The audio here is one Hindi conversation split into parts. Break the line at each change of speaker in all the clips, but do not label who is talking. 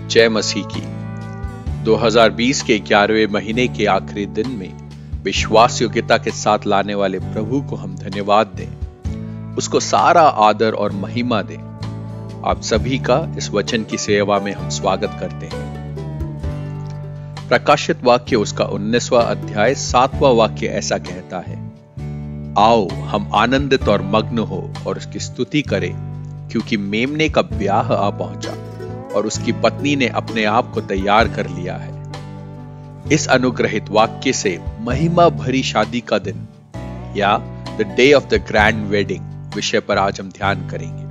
जय मसीह की। 2020 के 11वें महीने के आखिरी दिन में विश्वास योग्यता के साथ लाने वाले प्रभु को हम धन्यवाद दें, उसको सारा आदर और महिमा दें। आप सभी का इस वचन की सेवा में हम स्वागत करते हैं। प्रकाशित वाक्य उसका 19वां अध्याय 7वां वाक्य ऐसा कहता है, आओ हम आनंदित और मग्न हो और उसकी स्तुति करें, क्योंकि मेमने का ब्याह आ पहुंचा और उसकी पत्नी ने अपने आप को तैयार कर लिया है। इस अनुग्रहित वाक्य से महिमा भरी शादी का दिन या the day of the grand wedding विषय पर आज हम ध्यान करेंगे।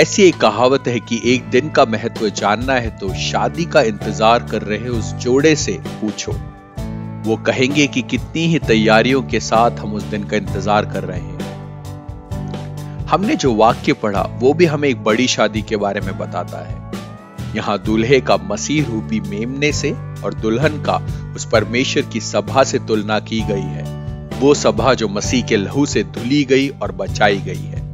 ऐसी एक कहावत है कि एक दिन का महत्व जानना है तो शादी का इंतजार कर रहे उस जोड़े से पूछो। वो कहेंगे कि कितनी ही तैयारियों के साथ हम उस दिन का इंतजार कर रहे हैं। हमने जो वाक्य पढ़ा वो भी हमें एक बड़ी शादी के बारे में बताता है। यहाँ दूल्हे का मसीह रूपी मेमने से और दुल्हन का उस परमेश्वर की सभा से तुलना की गई है, वो सभा जो मसीह के लहू से धुली गई और बचाई गई है।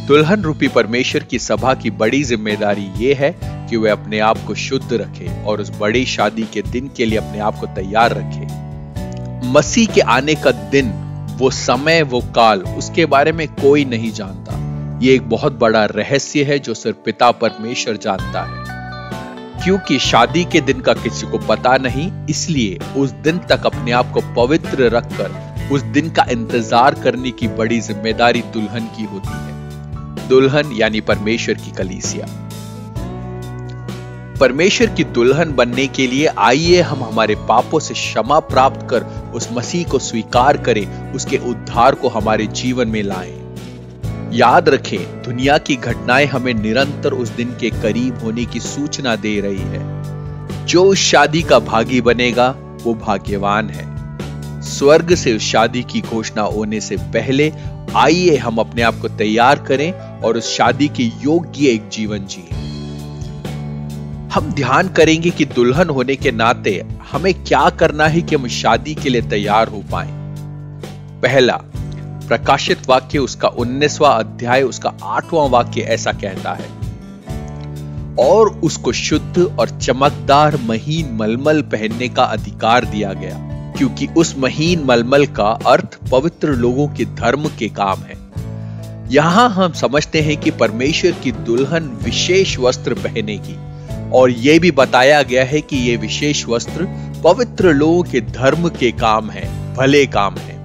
दुल्हन रूपी परमेश्वर की सभा की बड़ी जिम्मेदारी ये है कि वे अपने आप को शुद्ध रखे और उस बड़ी शादी के दिन के लिए अपने आप को तैयार रखे। मसीह के आने का दिन, वो समय, वो काल, उसके बारे में कोई नहीं जानता। ये एक बहुत बड़ा रहस्य है जो सिर्फ पिता परमेश्वर जानता है। क्योंकि शादी के दिन का किसी को पता नहीं, इसलिए उस दिन तक अपने आप को पवित्र रखकर उस दिन का इंतजार करने की बड़ी जिम्मेदारी दुल्हन की होती है। दुल्हन यानी परमेश्वर की कलीसिया। परमेश्वर की दुल्हन बनने के लिए आइए हम हमारे पापों से क्षमा प्राप्त कर उस मसीह को स्वीकार करें, उसके उद्धार को हमारे जीवन में लाएं। याद रखें, दुनिया की घटनाएं हमें निरंतर उस दिन के करीब होने की सूचना दे रही है। जो उस शादी का भागी बनेगा वो भाग्यवान है। स्वर्ग से उस शादी की घोषणा होने से पहले आइए हम अपने आप को तैयार करें और उस शादी के योग्य एक जीवन जिएं। हम ध्यान करेंगे कि दुल्हन होने के नाते हमें क्या करना है कि हम शादी के लिए तैयार हो पाएं। पहला, प्रकाशित वाक्य उसका 19वां अध्याय उसका 8वां वाक्य ऐसा कहता है, और उसको शुद्ध और चमकदार महीन मलमल पहनने का अधिकार दिया गया, क्योंकि उस महीन मलमल का अर्थ पवित्र लोगों के धर्म के काम है। यहां हम समझते हैं कि परमेश्वर की दुल्हन विशेष वस्त्र पहनेगी और यह भी बताया गया है कि यह विशेष वस्त्र पवित्र लोगों के धर्म के काम है, भले काम है।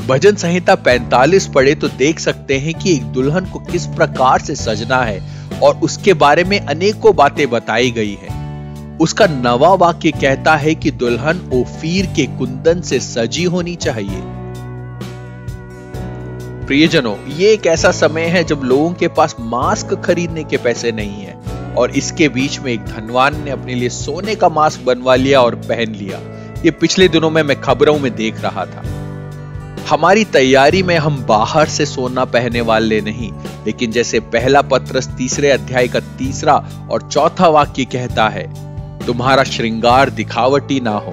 भजन संहिता 45 पढ़े तो देख सकते हैं कि एक दुल्हन को किस प्रकार से सजना है और उसके बारे में अनेकों बातें बताई गई है। उसका 9वां वाक्य कहता है कि दुल्हन ओफीर के कुंदन से सजी होनी चाहिए। प्रियजनों, ये एक ऐसा समय है जब लोगों के पास मास्क खरीदने के पैसे नहीं है और इसके बीच में एक धनवान ने अपने लिए सोने का मास्क बनवा लिया और पहन लिया। ये पिछले दिनों में मैं खबरों में देख रहा था। हमारी तैयारी में हम बाहर से सोना पहनने वाले नहीं, लेकिन जैसे पहला पत्रस 3 अध्याय का 3 और 4 वाक्य कहता है, तुम्हारा श्रृंगार दिखावटी ना हो,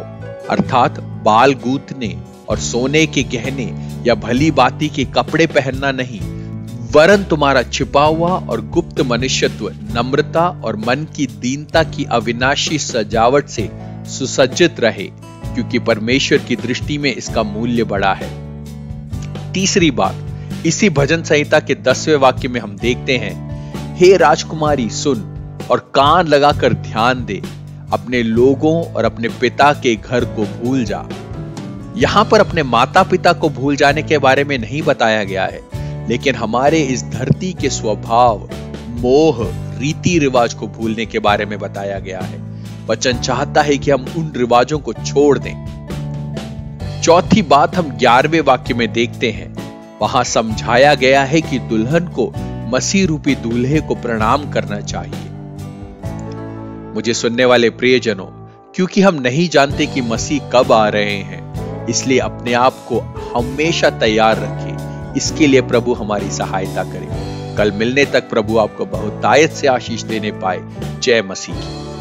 अर्थात बाल गूंथने और सोने के गहने या भली बाती के कपड़े पहनना नहीं, वरन तुम्हारा छिपा हुआ और गुप्त मनुष्यत्व नम्रता और मन की दीनता की अविनाशी सजावट से सुसज्जित रहे, क्योंकि परमेश्वर की दृष्टि में इसका मूल्य बड़ा है। तीसरी बात, इसी भजन संहिता के 10वें वाक्य में हम देखते हैं, हे राजकुमारी सुन और कान लगाकर ध्यान दे, अपने लोगों और अपने पिता के घर को भूल जा। यहां पर अपने माता पिता को भूल जाने के बारे में नहीं बताया गया है, लेकिन हमारे इस धरती के स्वभाव, मोह, रीति रिवाज को भूलने के बारे में बताया गया है। वचन चाहता है कि हम उन रिवाजों को छोड़ दें। चौथी बात हम 11वें वाक्य में देखते हैं, वहां समझाया गया है कि दुल्हन को मसीह रूपी दूल्हे को प्रणाम करना चाहिए। मुझे सुनने वाले प्रियजनों, क्योंकि हम नहीं जानते कि मसीह कब आ रहे हैं, इसलिए अपने आप को हमेशा तैयार रखें। इसके लिए प्रभु हमारी सहायता करे। कल मिलने तक प्रभु आपको बहुतायत से आशीष देने पाए। जय मसीह की।